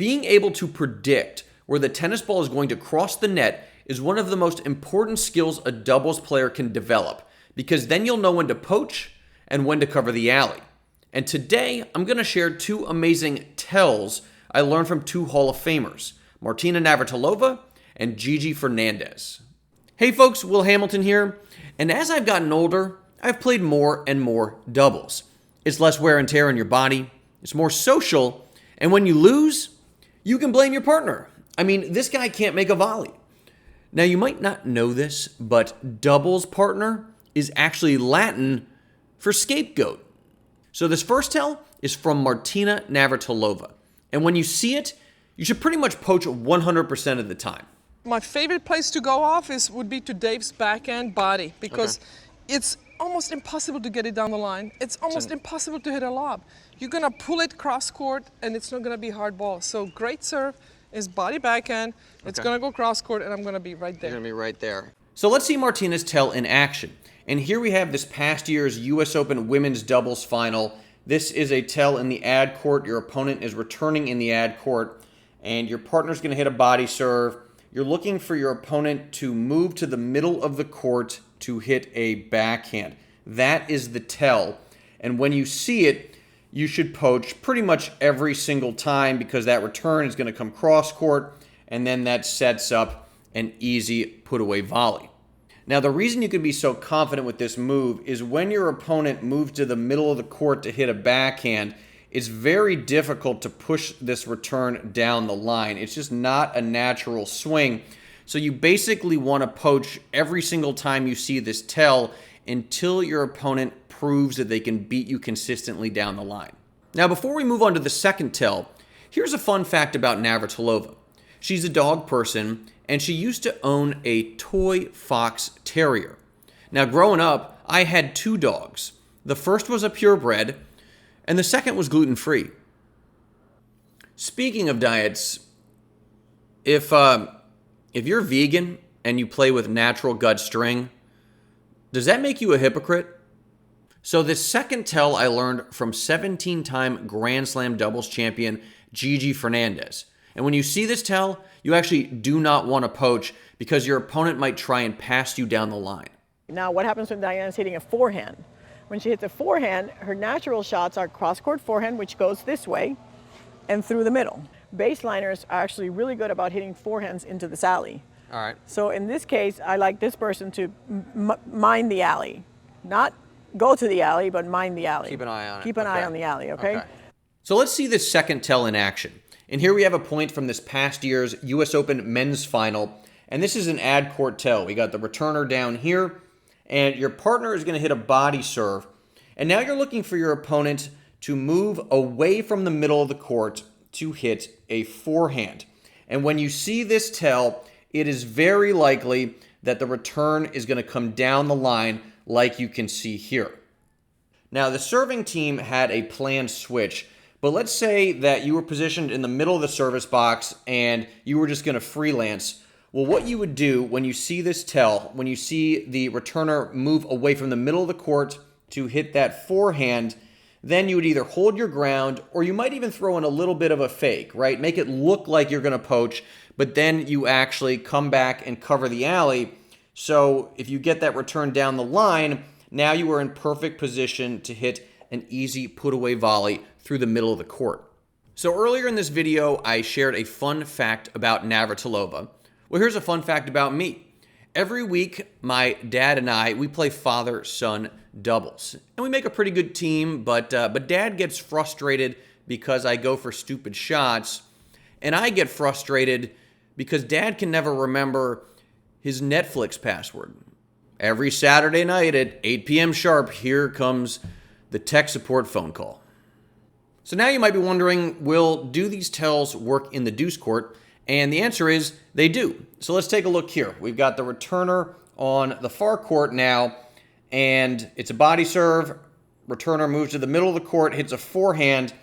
Being able to predict where the tennis ball is going to cross the net is one of the most important skills a doubles player can develop, because then you'll know when to poach and when to cover the alley. And today, I'm going to share two amazing tells I learned from two Hall of Famers, Martina Navratilova and Gigi Fernandez. Hey folks, Will Hamilton here, and as I've gotten older, I've played more and more doubles. It's less wear and tear on your body, it's more social, and when you lose, you can blame your partner. I mean, this guy can't make a volley. Now, you might not know this, but doubles partner is actually Latin for scapegoat. So this first tell is from Martina Navratilova. And when you see it, you should pretty much poach 100% of the time. My favorite place to go off would be to Dave's backhand body, because it's almost impossible to get it down the line. It's almost impossible to hit a lob. You're gonna pull it cross court and it's not gonna be hard ball. So great serve is body backhand. It's gonna go cross court and I'm gonna be right there. You're gonna be right there. So let's see Martina's tell in action. And here we have this past year's US Open women's doubles final. This is a tell in the ad court. Your opponent is returning in the ad court and your partner's gonna hit a body serve. You're looking for your opponent to move to the middle of the court to hit a backhand. That is the tell. And when you see it, you should poach pretty much every single time, because that return is going to come cross court, and then that sets up an easy put away volley. Now, the reason you can be so confident with this move is when your opponent moves to the middle of the court to hit a backhand, it's very difficult to push this return down the line. It's just not a natural swing. So you basically want to poach every single time you see this tell until your opponent proves that they can beat you consistently down the line. Now, before we move on to the second tell, here's a fun fact about Navratilova. She's a dog person, and she used to own a toy fox terrier. Now, growing up, I had two dogs. The first was a purebred, and the second was gluten-free. Speaking of diets, if you're vegan and you play with natural gut string, does that make you a hypocrite? So this second tell I learned from 17-time Grand Slam doubles champion Gigi Fernandez. And when you see this tell, you actually do not want to poach, because your opponent might try and pass you down the line. Now, what happens when Diana's hitting a forehand? When she hits a forehand, her natural shots are cross-court forehand, which goes this way, and through the middle. Baseliners are actually really good about hitting forehands into this alley. All right. So in this case, I like this person to mind the alley. Not go to the alley, but mind the alley. Keep an eye on it. Keep an eye on the alley, okay? So let's see this second tell in action. And here we have a point from this past year's US Open men's final. And this is an ad court tell. We got the returner down here, and your partner is going to hit a body serve. And now you're looking for your opponent to move away from the middle of the court to hit a forehand. And when you see this tell, it is very likely that the return is going to come down the line, like you can see here. Now, the serving team had a planned switch, but let's say that you were positioned in the middle of the service box and you were just going to freelance. Well, what you would do when you see this tell, when you see the returner move away from the middle of the court to hit that forehand, then you would either hold your ground, or you might even throw in a little bit of a fake, right? Make it look like you're going to poach, but then you actually come back and cover the alley. So if you get that return down the line, now you are in perfect position to hit an easy put-away volley through the middle of the court. So earlier in this video, I shared a fun fact about Navratilova. Well, here's a fun fact about me. Every week, my dad and I, we play father-son doubles. And we make a pretty good team, but Dad gets frustrated because I go for stupid shots. And I get frustrated because Dad can never remember his Netflix password. Every Saturday night at 8 p.m. sharp, here comes the tech support phone call. So now you might be wondering, Will, do these tells work in the deuce court? And the answer is they do. So let's take a look here. We've got the returner on the far court now, and it's a body serve. Returner moves to the middle of the court, hits a forehand,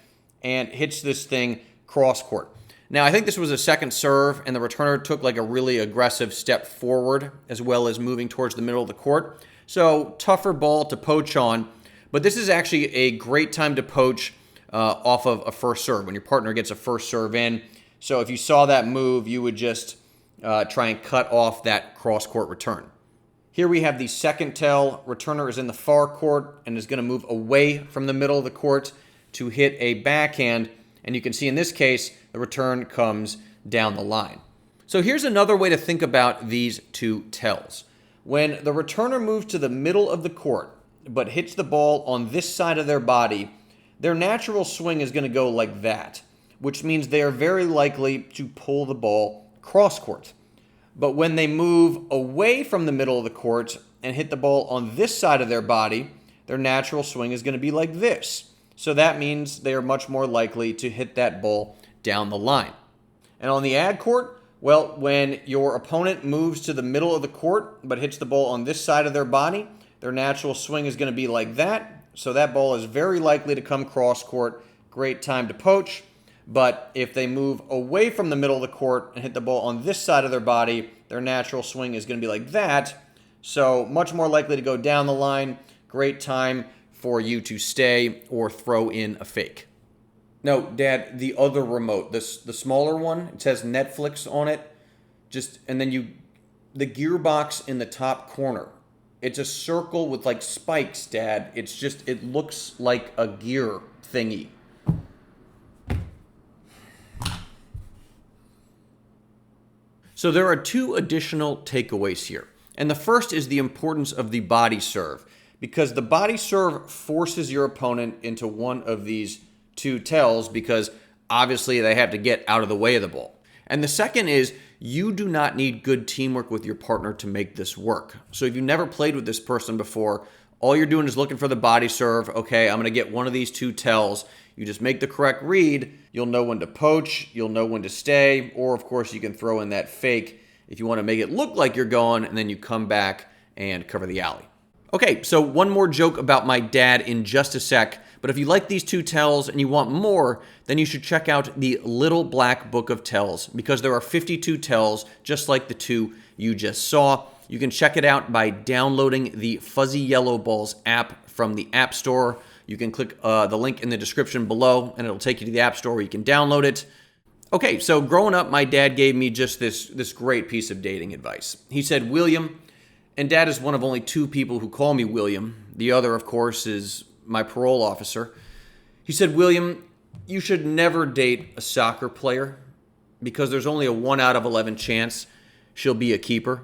and hits this thing cross court. Now, I think this was a second serve, and the returner took like a really aggressive step forward, as well as moving towards the middle of the court. So tougher ball to poach on, but this is actually a great time to poach off of a first serve. When your partner gets a first serve in, So if you saw that move, you would just try and cut off that cross-court return. Here we have the second tell. Returner is in the far court and is going to move away from the middle of the court to hit a backhand. And you can see in this case, the return comes down the line. So here's another way to think about these two tells. When the returner moves to the middle of the court, but hits the ball on this side of their body, their natural swing is going to go like that, which means they are very likely to pull the ball cross court. But when they move away from the middle of the court and hit the ball on this side of their body, their natural swing is going to be like this. So that means they are much more likely to hit that ball down the line. And on the ad court, well, when your opponent moves to the middle of the court but hits the ball on this side of their body, their natural swing is going to be like that. So that ball is very likely to come cross court. Great time to poach. But if they move away from the middle of the court and hit the ball on this side of their body, their natural swing is going to be like that. So much more likely to go down the line. Great time for you to stay or throw in a fake. No, Dad, the other remote, the smaller one, it says Netflix on it. And then the gearbox in the top corner. It's a circle with like spikes, Dad. It looks like a gear thingy. So there are two additional takeaways here. And the first is the importance of the body serve, because the body serve forces your opponent into one of these two tells because obviously they have to get out of the way of the ball. And the second is you do not need good teamwork with your partner to make this work. So if you've never played with this person before, all you're doing is looking for the body serve. Okay, I'm going to get one of these two tells. You just make the correct read. You'll know when to poach. You'll know when to stay. Or, of course, you can throw in that fake if you want to make it look like you're going, and then you come back and cover the alley. Okay, so one more joke about my dad in just a sec. But if you like these two tells and you want more, then you should check out the Little Black Book of Tells, because there are 52 tells, just like the two you just saw. You can check it out by downloading the Fuzzy Yellow Balls app from the App Store. You can click the link in the description below, and it'll take you to the App Store where you can download it. Okay, so growing up, my dad gave me just this great piece of dating advice. He said, William, and Dad is one of only two people who call me William. The other, of course, is my parole officer. He said, William, you should never date a soccer player because there's only a 1 out of 11 chance she'll be a keeper.